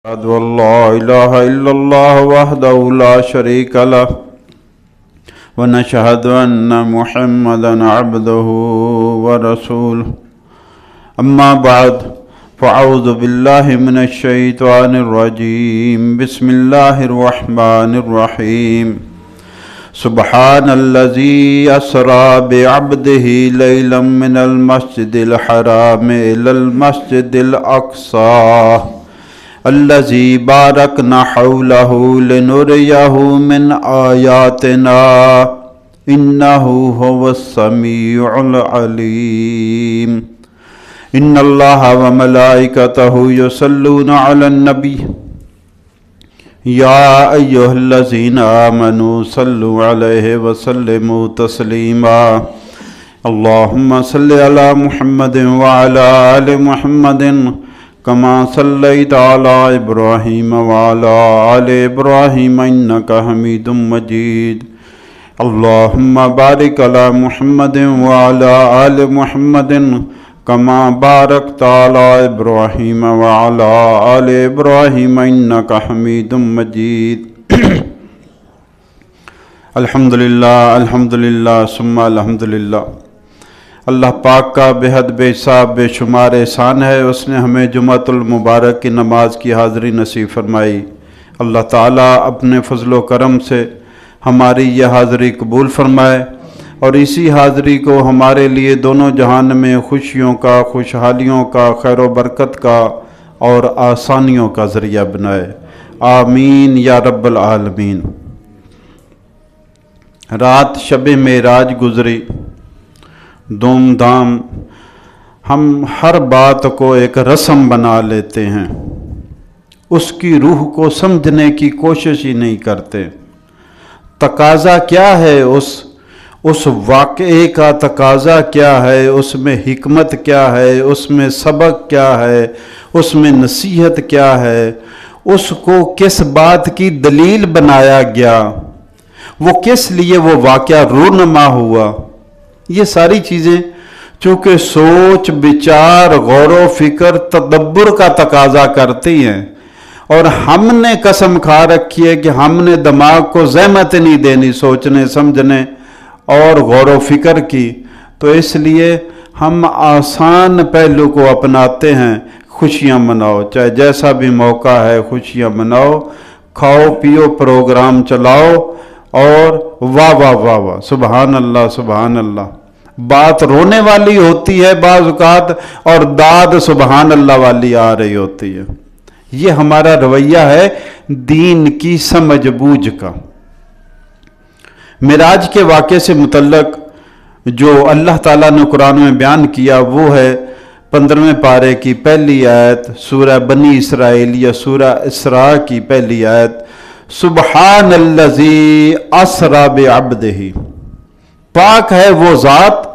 أشهد أن لا إله إلا الله وحده لا شريك له ونشهد أن محمدا عبده ورسوله أما بعد فأعوذ بالله من الشيطان الرجيم بسم الله الرحمن الرحيم سبحان الذي أسرى بعبده ليلا من المسجد الحرام إلى المسجد الأقصى الذي باركنا حوله لنريه من آياتنا إنه هو السميع العليم إن الله وملائكته يصلون على النبي يا أيها الذين آمنوا صلوا عليه وسلموا تسليما اللهم صل على محمد وعلى آل محمد كما صليت على إبراهيم وعلى آل إبراهيم إنك حميد مجيد اللهم بارك على محمد وعلى آل محمد كما باركت على إبراهيم وعلى آل إبراهيم إنك حميد مجيد الحمدللہ ثم الحمدللہ۔ اللہ پاک کا بےحد بے حساب بے شمار احسان ہے، اس نے ہمیں جمعۃ المبارک کی نماز کی حاضری نصیب فرمائی۔ اللہ تعالیٰ اپنے فضل و کرم سے ہماری یہ حاضری قبول فرمائے اور اسی حاضری کو ہمارے لیے دونوں جہان میں خوشیوں کا، خوشحالیوں کا، خیر و برکت کا اور آسانیوں کا ذریعہ بنائے، آمین یا رب العالمین۔ رات شب معراج گزری، دھوم دھام ہم ہر بات کو ایک رسم بنا لیتے ہیں، اس کی روح کو سمجھنے کی کوشش ہی نہیں کرتے۔ تقاضا کیا ہے اس واقعے کا، تقاضا کیا ہے، اس میں حکمت کیا ہے، اس میں سبق کیا ہے، اس میں نصیحت کیا ہے، اس کو کس بات کی دلیل بنایا گیا، وہ کس لیے وہ واقعہ رونما ہوا، یہ ساری چیزیں چونکہ سوچ بچار غور و فکر تدبر کا تقاضا کرتی ہیں، اور ہم نے قسم کھا رکھی ہے کہ ہم نے دماغ کو زحمت نہیں دینی سوچنے سمجھنے اور غور و فکر کی، تو اس لیے ہم آسان پہلو کو اپناتے ہیں۔ خوشیاں مناؤ، چاہے جیسا بھی موقع ہے خوشیاں مناؤ، کھاؤ پیو پروگرام چلاؤ اور واہ واہ واہ واہ سبحان اللہ سبحان اللہ۔ بات رونے والی ہوتی ہے بعض اوقات اور داد سبحان اللہ والی آ رہی ہوتی ہے۔ یہ ہمارا رویہ ہے دین کی سمجھ بوجھ کا۔ معراج کے واقعے سے متعلق جو اللہ تعالیٰ نے قرآن میں بیان کیا وہ ہے 15ویں پارے کی پہلی آیت، سورہ بنی اسرائیل یا سورہ اسراء کی پہلی آیت، سبحان الذی اسری بعبدہ، پاک ہے وہ ذات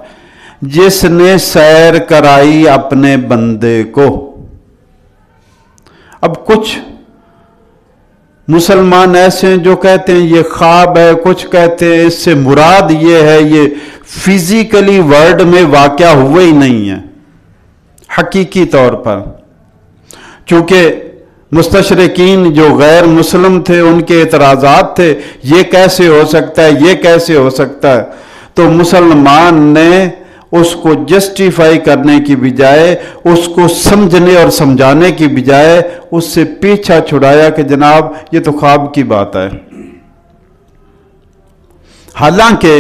جس نے سیر کرائی اپنے بندے کو۔ اب کچھ مسلمان ایسے ہیں جو کہتے ہیں یہ خواب ہے، کچھ کہتے ہیں اس سے مراد یہ ہے یہ فزیکلی ورلڈ میں واقعہ ہوئے ہی نہیں ہے حقیقی طور پر، چونکہ مستشرقین جو غیر مسلم تھے ان کے اعتراضات تھے یہ کیسے ہو سکتا ہے، یہ کیسے ہو سکتا ہے، تو مسلمان نے اس کو جسٹیفائی کرنے کی بجائے، اس کو سمجھنے اور سمجھانے کی بجائے اس سے پیچھا چھڑایا کہ جناب یہ تو خواب کی بات ہے۔ حالانکہ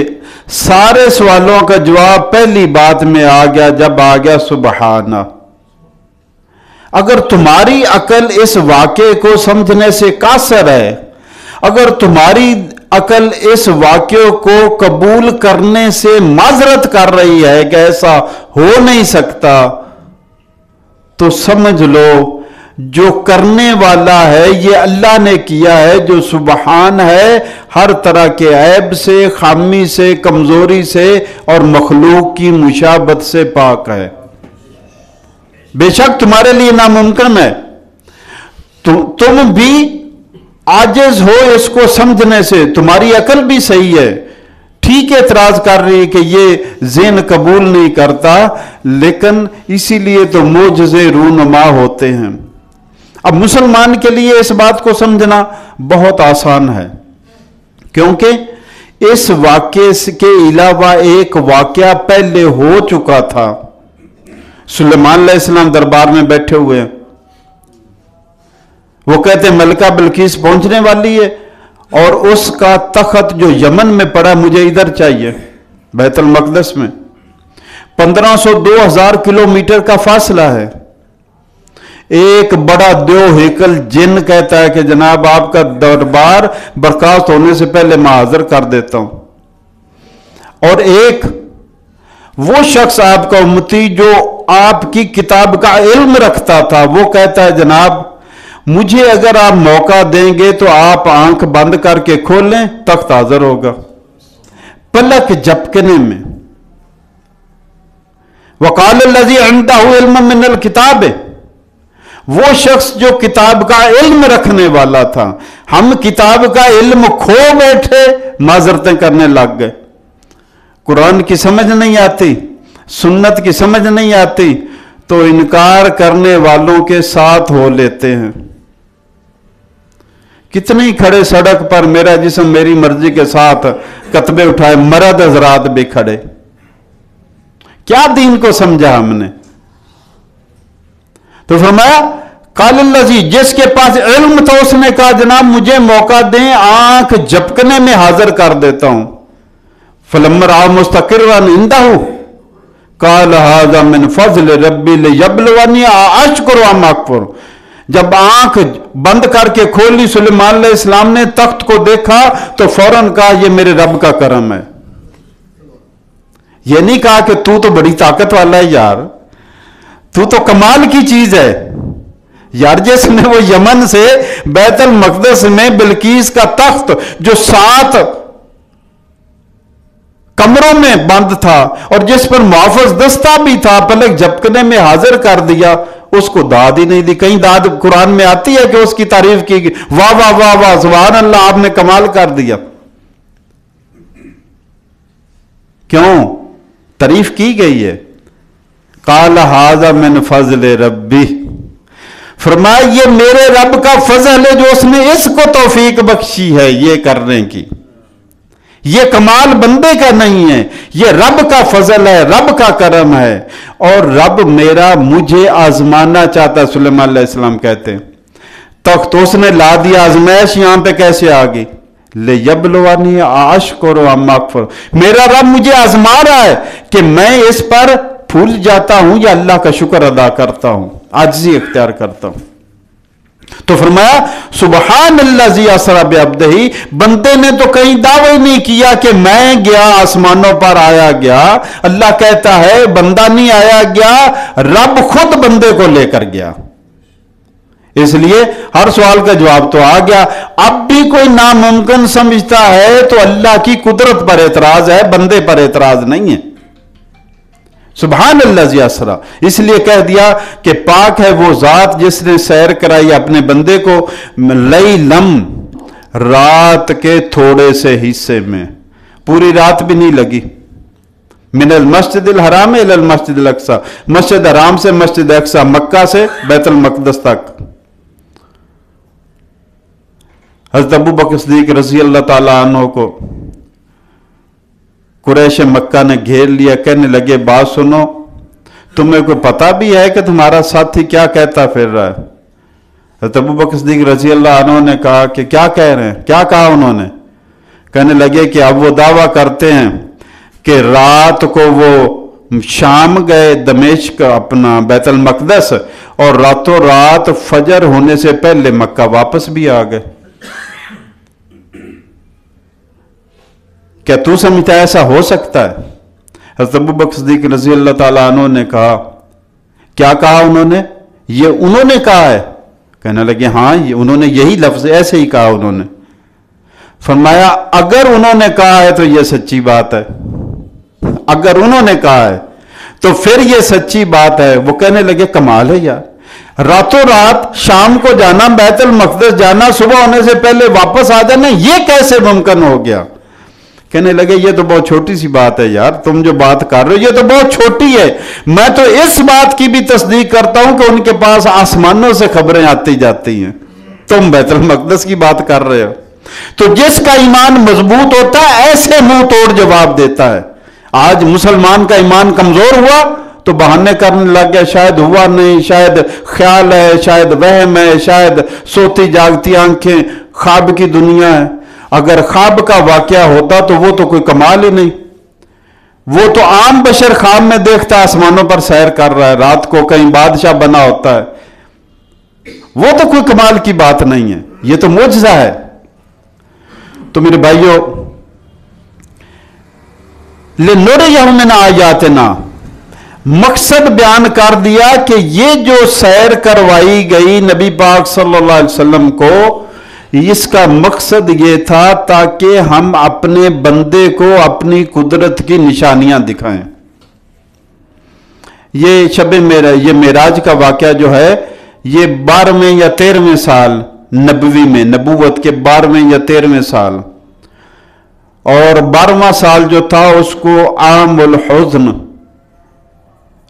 سارے سوالوں کا جواب پہلی بات میں آ گیا جب آ گیا سبحانہ۔ اگر تمہاری عقل اس واقعے کو سمجھنے سے قاصر ہے، اگر تمہاری عقل اس واقعے کو قبول کرنے سے معذرت کر رہی ہے کہ ایسا ہو نہیں سکتا، تو سمجھ لو جو کرنے والا ہے یہ اللہ نے کیا ہے، جو سبحان ہے ہر طرح کے عیب سے، خامی سے، کمزوری سے اور مخلوق کی مشابہت سے پاک ہے۔ بے شک تمہارے لیے ناممکن ہے، تم بھی عاجز ہو اس کو سمجھنے سے، تمہاری عقل بھی صحیح ہے، ٹھیک اعتراض کر رہی ہے کہ یہ ذہن قبول نہیں کرتا، لیکن اسی لیے تو معجزے رونما ہوتے ہیں۔ اب مسلمان کے لیے اس بات کو سمجھنا بہت آسان ہے، کیونکہ اس واقعے کے علاوہ ایک واقعہ پہلے ہو چکا تھا۔ سلیمان علیہ السلام دربار میں بیٹھے ہوئے ہیں، وہ کہتے ہیں ملکہ بلقیس پہنچنے والی ہے اور اس کا تخت جو یمن میں پڑا مجھے ادھر چاہیے، بیت المقدس میں۔ 1500-2000 کلومیٹر کا فاصلہ ہے۔ ایک بڑا دیو ہیکل جن کہتا ہے کہ جناب آپ کا دربار برخاست ہونے سے پہلے میں حاضر کر دیتا ہوں، اور ایک وہ شخص آپ کا امتی جو آپ کی کتاب کا علم رکھتا تھا وہ کہتا ہے جناب مجھے اگر آپ موقع دیں گے تو آپ آنکھ بند کر کے کھولیں، تخت حاضر ہوگا پلک جھپکنے میں۔ وقال الذی عنده علم من الکتاب، وہ شخص جو کتاب کا علم رکھنے والا تھا، ہم کتاب کا علم کھو بیٹھے معذرتیں کرنے لگ گئے، قرآن کی سمجھ نہیں آتی، سنت کی سمجھ نہیں آتی تو انکار کرنے والوں کے ساتھ ہو لیتے ہیں۔ کتنے ہی کھڑے سڑک پر میرا جسم میری مرضی کے ساتھ کتبے اٹھائے مرد حضرات بھی کھڑے، کیا دین کو سمجھا ہم نے؟ تو فرمایا قال الذی، جس کے پاس علم تھا اس نے کہا جناب مجھے موقع دیں، آنکھ جھپکنے میں حاضر کر دیتا ہوں۔ فلما رأى مستقرا عنده قال هذا من فضل ربی لیبلونی اشکر ام اکفر، جب آنکھ بند کر کے کھولی سلیمان علیہ السلام نے تخت کو دیکھا تو فوراً کہا یہ میرے رب کا کرم ہے۔ یہ نہیں کہا کہ تو بڑی طاقت والا ہے یار، تو کمال کی چیز ہے یار، جس نے وہ یمن سے بیت المقدس میں بلقیس کا تخت جو 7 کمروں میں بند تھا اور جس پر محافظ دستہ بھی تھا پلک جھپکنے میں حاضر کر دیا، اس کو داد ہی نہیں دی۔ کہیں داد قرآن میں آتی ہے کہ اس کی تعریف کی گئی، واہ واہ واہ واہ سبحان اللہ آپ نے کمال کر دیا؟ کیوں؟ تعریف کی گئی ہے۔ قال ھذا من فضل ربی، فرمایا یہ میرے رب کا فضل ہے جو اس نے اس کو توفیق بخشی ہے یہ کرنے کی، یہ کمال بندے کا نہیں ہے، یہ رب کا فضل ہے، رب کا کرم ہے، اور رب میرا مجھے آزمانا چاہتا ہے۔ سلیمان علیہ السلام کہتے ہیں تخت اس نے لا دیا، آزمائش یہاں پہ کیسے آ گئی؟ لیبلونی اشکر ام اکفر، میرا رب مجھے آزما رہا ہے کہ میں اس پر پھول جاتا ہوں یا اللہ کا شکر ادا کرتا ہوں، عاجزی اختیار کرتا ہوں۔ تو فرمایا سبحان الذی اسری بعبدہ، بندے نے تو کہیں دعوی نہیں کیا کہ میں گیا آسمانوں پر آیا گیا، اللہ کہتا ہے بندہ نہیں آیا گیا، رب خود بندے کو لے کر گیا۔ اس لیے ہر سوال کا جواب تو آ گیا۔ اب بھی کوئی ناممکن سمجھتا ہے تو اللہ کی قدرت پر اعتراض ہے، بندے پر اعتراض نہیں ہے۔ سبحان الذی اسری، اس لیے کہہ دیا کہ پاک ہے وہ ذات جس نے سیر کرائی اپنے بندے کو لیلم، رات کے تھوڑے سے حصے میں، پوری رات بھی نہیں لگی، من المسجد الحرام الی المسجد الاقصی، مسجد حرام سے مسجد اقصی، مکہ سے بیت المقدس تک۔ حضرت ابوبکر صدیق رضی اللہ تعالی عنہ کو قریش مکہ نے گھیر لیا، کہنے لگے بات سنو، تمہیں کوئی پتہ بھی ہے کہ تمہارا ساتھی کیا کہتا پھر رہا ہے؟ حضرت ابوبکر صدیق رضی اللہ عنہ نے کہا کہ کیا کہہ رہے ہیں؟ کیا کہا انہوں نے؟ کہنے لگے کہ اب وہ دعویٰ کرتے ہیں کہ رات کو وہ شام گئے دمشق اپنا بیت المقدس، اور راتوں رات فجر ہونے سے پہلے مکہ واپس بھی آ گئے۔ کیا تو سمجھتا ہے ایسا ہو سکتا ہے؟ حضرت ابوبکر صدیق رضی اللہ تعالیٰ عنہ نے کہا، کیا کہا انہوں نے؟ یہ انہوں نے کہا ہے؟ کہنے لگے ہاں انہوں نے یہی لفظ ایسے ہی کہا انہوں نے۔ فرمایا اگر انہوں نے کہا ہے تو یہ سچی بات ہے، اگر انہوں نے کہا ہے تو پھر یہ سچی بات ہے۔ وہ کہنے لگے کمال ہے یار، راتوں رات شام کو جانا، بیت المقدس جانا، صبح ہونے سے پہلے واپس آ جانا، یہ کیسے ممکن ہو گیا؟ کہنے لگے یہ تو بہت چھوٹی سی بات ہے یار، تم جو بات کر رہے ہو یہ تو بہت چھوٹی ہے، میں تو اس بات کی بھی تصدیق کرتا ہوں کہ ان کے پاس آسمانوں سے خبریں آتی جاتی ہیں، تم بیت المقدس کی بات کر رہے ہو۔ تو جس کا ایمان مضبوط ہوتا ہے ایسے منہ توڑ جواب دیتا ہے۔ آج مسلمان کا ایمان کمزور ہوا تو بہانے کرنے لگ گیا، شاید ہوا نہیں، شاید خیال ہے، شاید وہم ہے، شاید سوتی جاگتی آنکھیں، خواب کی دنیا ہے۔ اگر خواب کا واقعہ ہوتا تو وہ تو کوئی کمال ہی نہیں، وہ تو عام بشر خواب میں دیکھتا ہے آسمانوں پر سیر کر رہا ہے، رات کو کہیں بادشاہ بنا ہوتا ہے، وہ تو کوئی کمال کی بات نہیں ہے، یہ تو معجزہ ہے۔ تو میرے بھائیوں، لِنُرِيَهُ مِنْ آیَاتِنَا، مقصد بیان کر دیا کہ یہ جو سیر کروائی گئی نبی پاک صلی اللہ علیہ وسلم کو، اس کا مقصد یہ تھا تاکہ ہم اپنے بندے کو اپنی قدرت کی نشانیاں دکھائیں۔ یہ معراج کا واقعہ جو ہے یہ 12ویں یا 13ویں سال نبوی میں، نبوت کے 12ویں یا 13ویں سال، اور 12واں سال جو تھا اس کو عام الحزن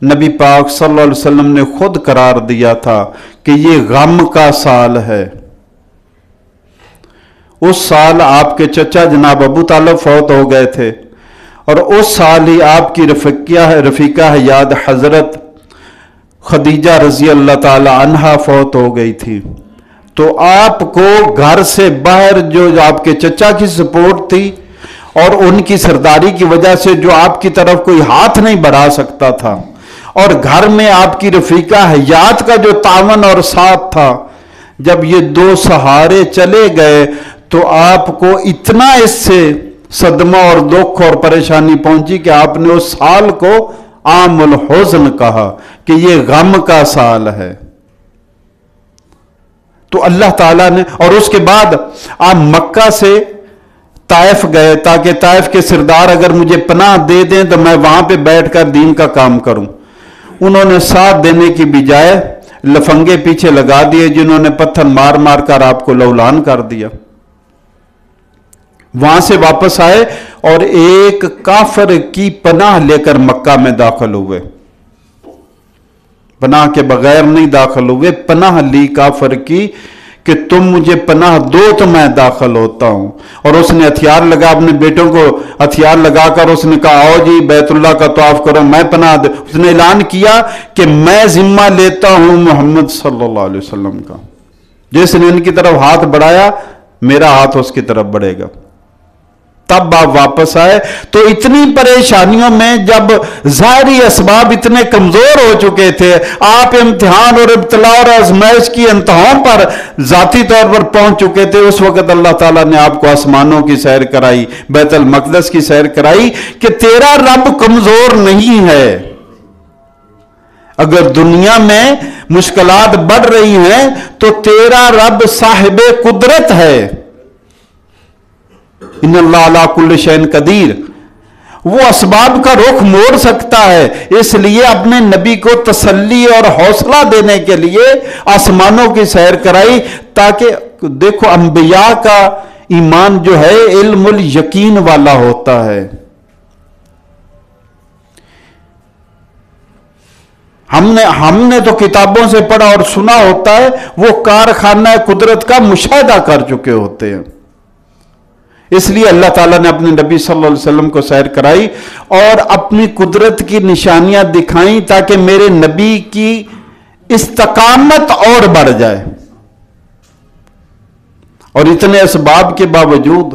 نبی پاک صلی اللہ علیہ وسلم نے خود قرار دیا تھا کہ یہ غم کا سال ہے۔ اس سال آپ کے چچا جناب ابو طالب فوت ہو گئے تھے، اور اس سال ہی آپ کی رفیقہ حیات حضرت خدیجہ رضی اللہ تعالی عنہا فوت ہو گئی تھی۔ تو آپ کو گھر سے باہر جو آپ کے چچا کی سپورٹ تھی اور ان کی سرداری کی وجہ سے جو آپ کی طرف کوئی ہاتھ نہیں بڑھا سکتا تھا، اور گھر میں آپ کی رفیقہ حیات کا جو تعاون اور ساتھ تھا، جب یہ دو سہارے چلے گئے تو آپ کو اتنا اس سے صدمہ اور دکھ اور پریشانی پہنچی کہ آپ نے اس سال کو عام الحزن کہا کہ یہ غم کا سال ہے۔ تو اللہ تعالیٰ نے، اور اس کے بعد آپ مکہ سے طائف گئے تاکہ طائف کے سردار اگر مجھے پناہ دے دیں تو میں وہاں پہ بیٹھ کر دین کا کام کروں۔ انہوں نے ساتھ دینے کی بجائے لفنگے پیچھے لگا دیے، جنہوں نے پتھر مار مار کر آپ کو لولان کر دیا۔ وہاں سے واپس آئے اور ایک کافر کی پناہ لے کر مکہ میں داخل ہوئے، پناہ کے بغیر نہیں داخل ہوئے، پناہ لی کافر کی کہ تم مجھے پناہ دو تو میں داخل ہوتا ہوں۔ اور اس نے ہتھیار لگا، اپنے بیٹوں کو ہتھیار لگا کر اس نے کہا آؤ جی بیت اللہ کا طواف کرو، میں پناہ دے۔ اس نے اعلان کیا کہ میں ذمہ لیتا ہوں محمد صلی اللہ علیہ وسلم کا، جس نے ان کی طرف ہاتھ بڑھایا میرا ہاتھ اس کی طرف بڑھے گا۔ تب آپ واپس آئے تو اتنی پریشانیوں میں جب ظاہری اسباب اتنے کمزور ہو چکے تھے، آپ امتحان اور ابتلا اور آزمائش کی انتہاؤں پر ذاتی طور پر پہنچ چکے تھے، اس وقت اللہ تعالیٰ نے آپ کو آسمانوں کی سیر کرائی، بیت المقدس کی سیر کرائی کہ تیرا رب کمزور نہیں ہے۔ اگر دنیا میں مشکلات بڑھ رہی ہیں تو تیرا رب صاحب قدرت ہے، ان اللہ علی کل شیء قدیر، وہ اسباب کا رخ موڑ سکتا ہے۔ اس لیے اپنے نبی کو تسلی اور حوصلہ دینے کے لیے آسمانوں کی سیر کرائی، تاکہ دیکھو انبیاء کا ایمان جو ہے علم الیقین والا ہوتا ہے۔ ہم نے تو کتابوں سے پڑھا اور سنا ہوتا ہے، وہ کارخانہ قدرت کا مشاہدہ کر چکے ہوتے ہیں۔ اس لیے اللہ تعالیٰ نے اپنے نبی صلی اللہ علیہ وسلم کو سیر کرائی اور اپنی قدرت کی نشانیاں دکھائیں تاکہ میرے نبی کی استقامت اور بڑھ جائے۔ اور اتنے اسباب کے باوجود،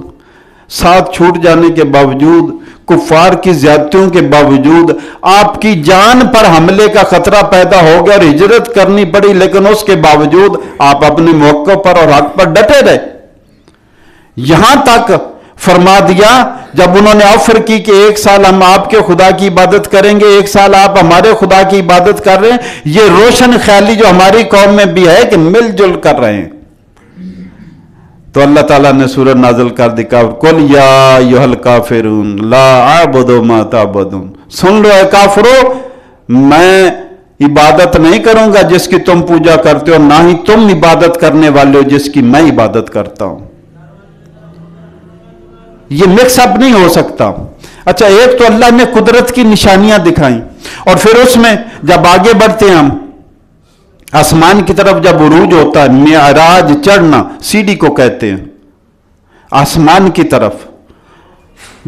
ساتھ چھوٹ جانے کے باوجود، کفار کی زیادتیوں کے باوجود، آپ کی جان پر حملے کا خطرہ پیدا ہو گیا اور ہجرت کرنی پڑی، لیکن اس کے باوجود آپ اپنے موقع پر اور حق پر ڈٹے رہے۔ یہاں تک فرما دیا جب انہوں نے آفر کی کہ 1 سال ہم آپ کے خدا کی عبادت کریں گے، 1 سال آپ ہمارے خدا کی عبادت کر رہے ہیں، یہ روشن خیالی جو ہماری قوم میں بھی ہے کہ مل جل کر رہے ہیں۔ تو اللہ تعالیٰ نے سورہ نازل کر دی، قل یا ایھا الکافرون لا اعبد ما تعبدون، سن لو اے کافرو، میں عبادت نہیں کروں گا جس کی تم پوجا کرتے ہو، نہ ہی تم عبادت کرنے والے ہو جس کی میں عبادت کرتا ہوں۔ یہ مکس اپ نہیں ہو سکتا. اچھا، ایک تو اللہ نے قدرت کی نشانیاں دکھائیں، اور پھر اس میں جب آگے بڑھتے ہیں ہم آسمان کی طرف، جب عروج ہوتا ہے، معراج چڑھنا سیڑھی کو کہتے ہیں، آسمان کی طرف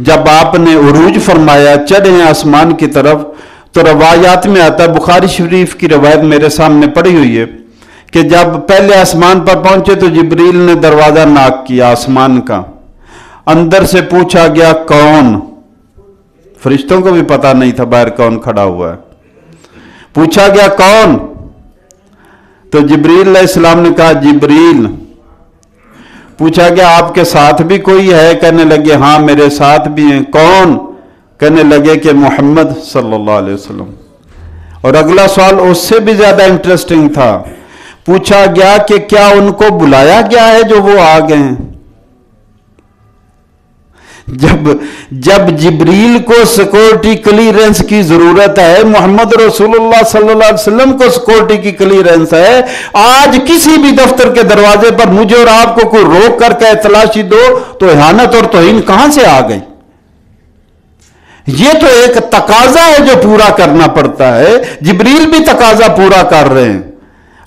جب آپ نے عروج فرمایا، چڑھے ہیں آسمان کی طرف، تو روایات میں آتا ہے، بخاری شریف کی روایت میرے سامنے پڑی ہوئی ہے کہ جب پہلے آسمان پر پہنچے تو جبریل نے دروازہ ناک کیا آسمان کا، اندر سے پوچھا گیا کون؟ فرشتوں کو بھی پتا نہیں تھا باہر کون کھڑا ہوا ہے. پوچھا گیا کون؟ تو جبریل علیہ السلام نے کہا جبریل. پوچھا گیا آپ کے ساتھ بھی کوئی ہے؟ کہنے لگے ہاں میرے ساتھ بھی ہیں. کون؟ کہنے لگے کہ محمد صلی اللہ علیہ وسلم. اور اگلا سوال اس سے بھی زیادہ انٹرسٹنگ تھا. پوچھا گیا کہ کیا ان کو بلایا گیا ہے جو وہ آ گئے ہیں؟ جب جبریل کو سیکورٹی کلیئرنس کی ضرورت ہے، محمد رسول اللہ صلی اللہ علیہ وسلم کو سیکورٹی کی کلیئرنس ہے، آج کسی بھی دفتر کے دروازے پر مجھے اور آپ کو کوئی روک کر کے تلاشی دو تو اہانت اور توہین کہاں سے آ گئی؟ یہ تو ایک تقاضا ہے جو پورا کرنا پڑتا ہے. جبریل بھی تقاضا پورا کر رہے ہیں،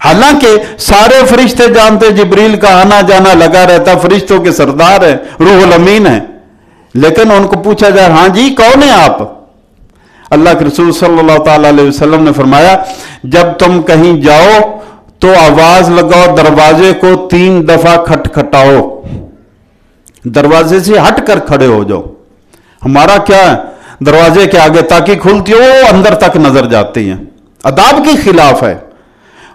حالانکہ سارے فرشتے جانتے جبریل کا آنا جانا لگا رہتا، فرشتوں کے سردار ہیں، روح الامین ہیں، لیکن ان کو پوچھا جائے ہاں جی کون ہیں آپ؟ اللہ کے رسول صلی اللہ تعالی علیہ وسلم نے فرمایا جب تم کہیں جاؤ تو آواز لگاؤ، دروازے کو 3 دفعہ کھٹکھٹاؤ، دروازے سے ہٹ کر کھڑے ہو جاؤ. ہمارا کیا ہے؟ دروازے کے آگے تاکہ کھلتی ہو اندر تک نظر جاتی ہیں، آداب کے خلاف ہے.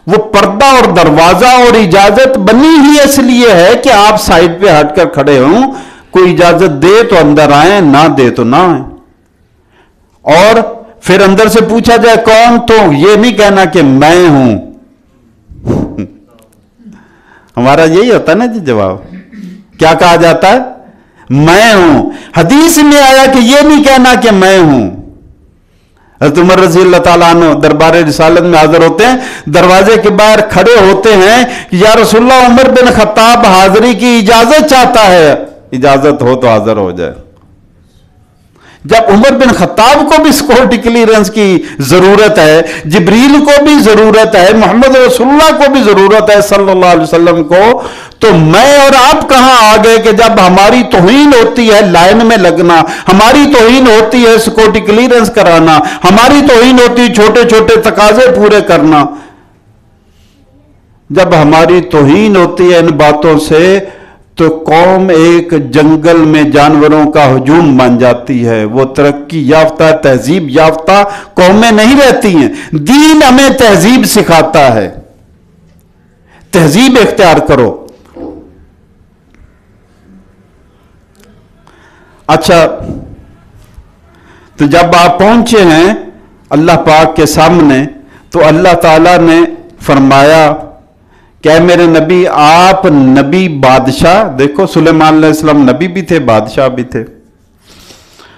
وہ پردہ اور دروازہ اور اجازت بنی ہی اس لیے ہے کہ آپ سائڈ پہ ہٹ کر کھڑے ہوں، کوئی اجازت دے تو اندر آئیں، نہ دے تو نہ آئیں. اور پھر اندر سے پوچھا جائے کون، تو یہ نہیں کہنا کہ میں ہوں. ہمارا یہی ہوتا ہے نا جی جواب. کیا کہا جاتا ہے؟ میں ہوں. حدیث میں آیا کہ یہ نہیں کہنا کہ میں ہوں. حضرت عمر رضی اللہ تعالیٰ عنہ دربار رسالت میں حاضر ہوتے ہیں، دروازے کے باہر کھڑے ہوتے ہیں کہ یا رسول اللہ عمر بن خطاب حاضری کی اجازت چاہتا ہے. اجازت ہو تو حاضر ہو جائے. جب عمر بن خطاب کو بھی سیکورٹی کلیئرنس کی ضرورت ہے، جبریل کو بھی ضرورت ہے، محمد رسول اللہ کو بھی ضرورت ہے صلی اللہ علیہ وسلم کو، تو میں اور آپ کہاں آ گئے کہ جب ہماری توہین ہوتی ہے لائن میں لگنا، ہماری توہین ہوتی ہے سیکورٹی کلیئرنس کرانا، ہماری توہین ہوتی ہے چھوٹے چھوٹے تقاضے پورے کرنا، جب ہماری توہین ہوتی ہے ان باتوں سے تو قوم ایک جنگل میں جانوروں کا ہجوم بن جاتی ہے. وہ ترقی یافتہ تہذیب یافتہ قومیں نہیں رہتی ہیں. دین ہمیں تہذیب سکھاتا ہے، تہذیب اختیار کرو. اچھا، تو جب آپ پہنچے ہیں اللہ پاک کے سامنے تو اللہ تعالیٰ نے فرمایا کہ اے میرے نبی، آپ نبی بادشاہ، دیکھو سلیمان علیہ السلام نبی بھی تھے بادشاہ بھی تھے،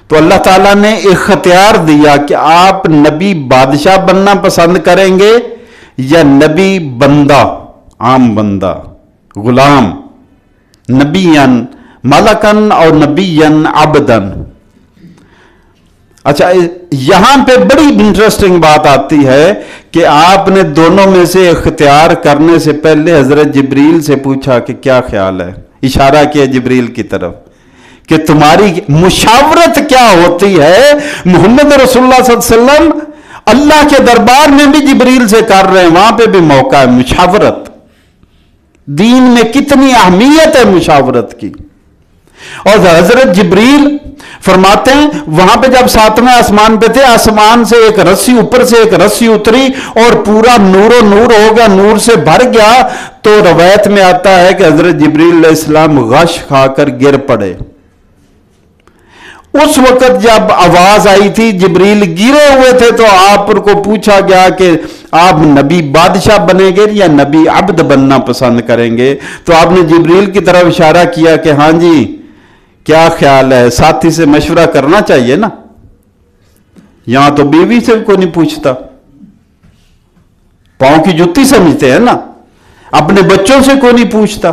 تو اللہ تعالیٰ نے اختیار دیا کہ آپ نبی بادشاہ بننا پسند کریں گے یا نبی بندہ، عام بندہ، غلام، نبیًا ملکن اور نبیًا عبدن. اچھا، یہاں پہ بڑی انٹرسٹنگ بات آتی ہے کہ آپ نے دونوں میں سے اختیار کرنے سے پہلے حضرت جبریل سے پوچھا کہ کیا خیال ہے، اشارہ کیا جبریل کی طرف کہ تمہاری مشاورت کیا ہوتی ہے. محمد رسول اللہ صلی اللہ علیہ وسلم اللہ کے دربار میں بھی جبریل سے کر رہے ہیں، وہاں پہ بھی موقع ہے مشاورت. دین میں کتنی اہمیت ہے مشاورت کی. اور حضرت جبریل فرماتے ہیں وہاں پہ جب 7ویں آسمان پہ تھے، آسمان سے ایک رسی، اوپر سے ایک رسی اتری اور پورا نور و نور ہو گیا، نور سے بھر گیا. تو روایت میں آتا ہے کہ حضرت جبریل علیہ السلام غش کھا کر گر پڑے. اس وقت جب آواز آئی تھی جبریل گرے ہوئے تھے تو آپ کو پوچھا گیا کہ آپ نبی بادشاہ بنیں گے یا نبی عبد بننا پسند کریں گے. تو آپ نے جبریل کی طرف اشارہ کیا کہ ہاں جی کیا خیال ہے. ساتھی سے مشورہ کرنا چاہیے نا. یہاں تو بیوی سے کوئی نہیں پوچھتا، پاؤں کی جوتی سمجھتے ہیں نا. اپنے بچوں سے کوئی نہیں پوچھتا.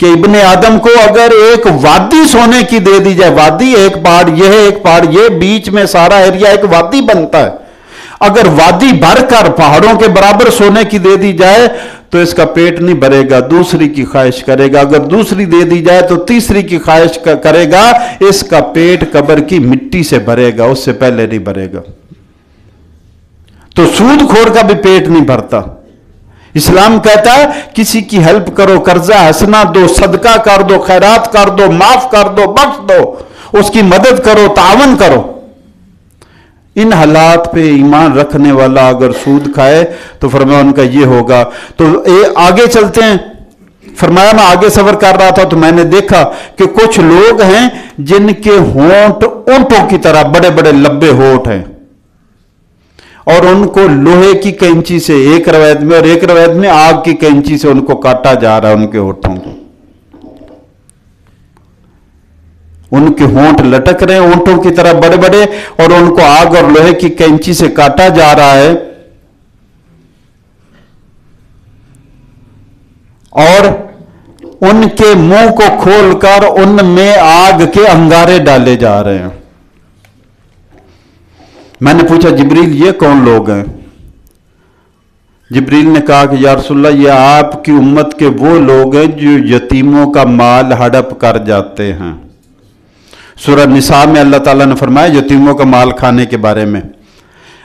کہ ابن آدم کو اگر ایک وادی سونے کی دے دی جائے، وادی ایک پہاڑ یہ ہے، ایک پہاڑ یہ، بیچ میں سارا ایریا ایک وادی بنتا ہے، اگر وادی بھر کر پہاڑوں کے برابر سونے کی دے دی جائے تو اس کا پیٹ نہیں بھرے گا، دوسری کی خواہش کرے گا، اگر دوسری دے دی جائے تو تیسری کی خواہش کرے گا، اس کا پیٹ قبر کی مٹی سے بھرے گا، اس سے پہلے نہیں بھرے گا۔ تو سود خور کا بھی پیٹ نہیں بھرتا۔ اسلام کہتا ہے کسی کی ہیلپ کرو، قرضہ حسنہ دو، صدقہ کر دو، خیرات کر دو، معاف کر دو، بخش دو، اس کی مدد کرو، تعاون کرو۔ ان حالات پہ ایمان رکھنے والا اگر سود کھائے تو فرمایا ان کا یہ ہوگا۔ تو آگے چلتے ہیں، فرمایا میں آگے سفر کر رہا تھا تو میں نے دیکھا کہ کچھ لوگ ہیں جن کے ہونٹ اونٹوں کی طرح بڑے بڑے لمبے ہونٹ ہیں، اور ان کو لوہے کی کینچی سے ایک روایت میں اور ایک روایت میں آگ کی کینچی سے ان کو کاٹا جا رہا ہے، ان کے ہونٹوں کو، ان کے ہونٹ لٹک رہے ہیں اونٹوں کی طرح بڑے بڑے، اور ان کو آگ اور لوہے کی کینچی سے کاٹا جا رہا ہے، اور ان کے منہ کو کھول کر ان میں آگ کے انگارے ڈالے جا رہے ہیں۔ میں نے پوچھا جبریل یہ کون لوگ ہیں؟ جبریل نے کہا کہ یا رسول اللہ یہ آپ کی امت کے وہ لوگ ہیں جو یتیموں کا مال ہڑپ کر جاتے ہیں۔ سورہ نساء میں اللہ تعالیٰ نے فرمایا یتیموں کا مال کھانے کے بارے میں،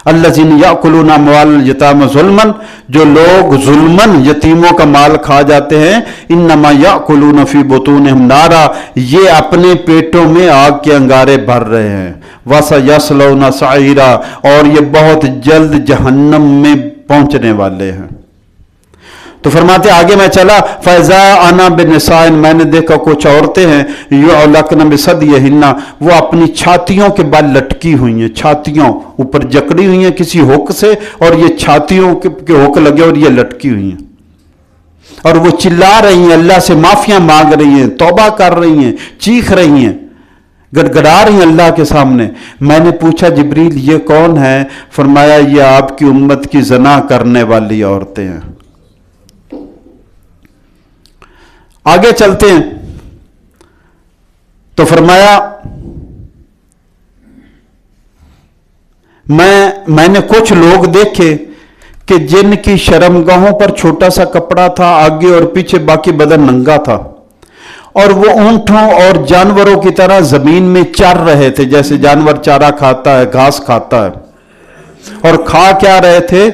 الذین یأکلون اموال الیتامی ظلما، جو لوگ ظلماً یتیموں کا مال کھا جاتے ہیں، انما یأکلون فی بطونہم نارا، یہ اپنے پیٹوں میں آگ کے انگارے بھر رہے ہیں، وَسَيَصْلَوْنَ سَعِیرًا، اور یہ بہت جلد جہنم میں پہنچنے والے ہیں۔ تو فرماتے آگے میں چلا، فَإِذَا أَنَا بِالنِّسَاءٍ، میں نے دیکھا کچھ عورتیں ہیں، يُعْلَقْنَ بِصَدْيِهِنَّ، وہ اپنی چھاتیوں کے بل لٹکی ہوئی ہیں، چھاتیوں اوپر جکڑی ہوئی ہیں کسی ہک سے، اور یہ چھاتیوں کے ہک لگے اور یہ لٹکی ہوئی ہیں، اور وہ چلا رہی ہیں، اللہ سے معافیاں مانگ رہی ہیں، توبہ کر رہی ہیں، چیخ رہی ہیں، گڑگڑا رہی ہیں اللہ کے سامنے۔ میں نے پوچھا جبریل یہ کون ہے؟ فرمایا یہ آپ کی امت کی زنا کرنے والی عورتیں ہیں۔ آگے چلتے ہیں تو فرمایا میں نے کچھ لوگ دیکھے کہ جن کی شرمگاہوں پر چھوٹا سا کپڑا تھا، آگے اور پیچھے باقی بدن ننگا تھا، اور وہ اونٹوں اور جانوروں کی طرح زمین میں چر رہے تھے، جیسے جانور چارہ کھاتا ہے، گھاس کھاتا ہے، اور کھا کیا رہے تھے؟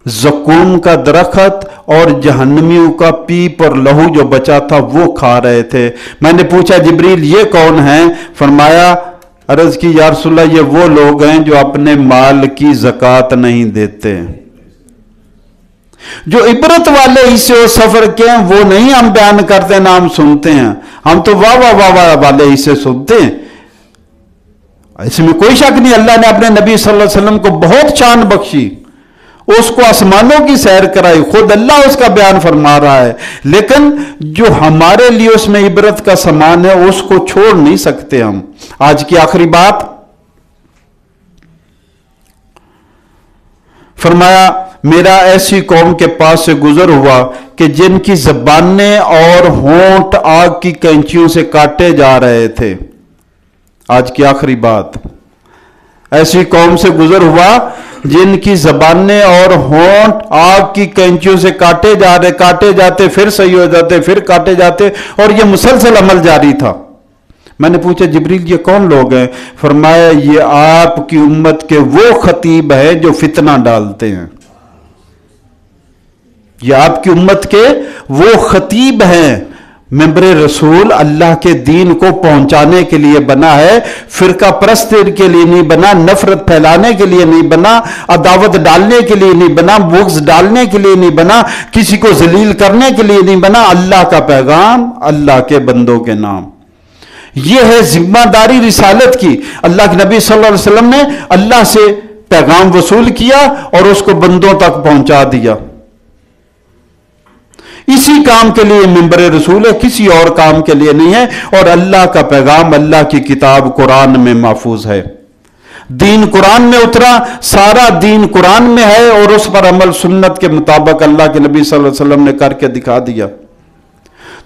زقوم کا درخت اور جہنمیوں کا پیپ اور لہو جو بچا تھا وہ کھا رہے تھے۔ میں نے پوچھا جبریل یہ کون ہیں؟ فرمایا عرض کی یا رسول اللہ یہ وہ لوگ ہیں جو اپنے مال کی زکوٰۃ نہیں دیتے، جو عبرت والے حصے و سفر کے ہیں وہ نہیں ہم بیان کرتے نہ ہم سنتے ہیں، ہم تو واہ واہ واہ واہ والے حصے سنتے ہیں۔ اس میں کوئی شک نہیں، اللہ نے اپنے نبی صلی اللہ علیہ وسلم کو بہت شان بخشی، اس کو آسمانوں کی سیر کرائی، خود اللہ اس کا بیان فرما رہا ہے، لیکن جو ہمارے لیے اس میں عبرت کا سامان ہے اس کو چھوڑ نہیں سکتے ہم۔ آج کی آخری بات، فرمایا میرا ایسی قوم کے پاس سے گزر ہوا کہ جن کی زبانیں اور ہونٹ آگ کی کینچیوں سے کاٹے جا رہے تھے۔ آج کی آخری بات، ایسی قوم سے گزر ہوا جن کی زبانیں اور ہونٹ آگ کی کینچیوں سے کاٹے جاتے پھر صحیح ہو جاتے، پھر کاٹے جاتے، اور یہ مسلسل عمل جاری تھا۔ میں نے پوچھا جبریل یہ کون لوگ ہیں؟ فرمایا یہ آپ کی امت کے وہ خطیب ہیں جو فتنہ ڈالتے ہیں، یہ آپ کی امت کے وہ خطیب ہیں۔ ممبر رسول اللہ کے دین کو پہنچانے کے لیے بنا ہے، فرقہ پرستی کے لیے نہیں بنا، نفرت پھیلانے کے لیے نہیں بنا، عداوت ڈالنے کے لیے نہیں بنا، بغض ڈالنے کے لیے نہیں بنا، کسی کو ذلیل کرنے کے لیے نہیں بنا۔ اللہ کا پیغام، اللہ کے بندوں کے نام، یہ ہے ذمہ داری رسالت کی۔ اللہ کے نبی صلی اللہ علیہ وسلم نے اللہ سے پیغام وصول کیا اور اس کو بندوں تک پہنچا دیا۔ اسی کام کے لیے ممبر رسول ہے، کسی اور کام کے لیے نہیں ہے، اور اللہ کا پیغام اللہ کی کتاب قرآن میں محفوظ ہے۔ دین قرآن میں اترا، سارا دین قرآن میں ہے، اور اس پر عمل سنت کے مطابق اللہ کے نبی صلی اللہ علیہ وسلم نے کر کے دکھا دیا۔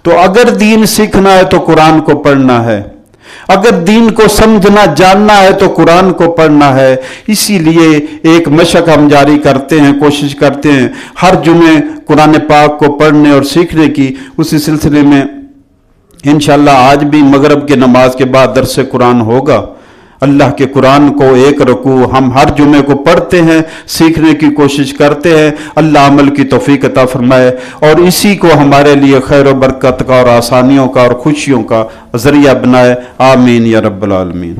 تو اگر دین سیکھنا ہے تو قرآن کو پڑھنا ہے، اگر دین کو سمجھنا جاننا ہے تو قرآن کو پڑھنا ہے۔ اسی لیے ایک مشق ہم جاری کرتے ہیں، کوشش کرتے ہیں ہر جمعے قرآن پاک کو پڑھنے اور سیکھنے کی۔ اسی سلسلے میں انشاءاللہ آج بھی مغرب کے نماز کے بعد درس قرآن ہوگا۔ اللہ کے قرآن کو ایک رکوع ہم ہر جمعے کو پڑھتے ہیں، سیکھنے کی کوشش کرتے ہیں۔ اللہ عمل کی توفیق عطا فرمائے اور اسی کو ہمارے لیے خیر و برکت کا اور آسانیوں کا اور خوشیوں کا ذریعہ بنائے۔ آمین یا رب العالمین۔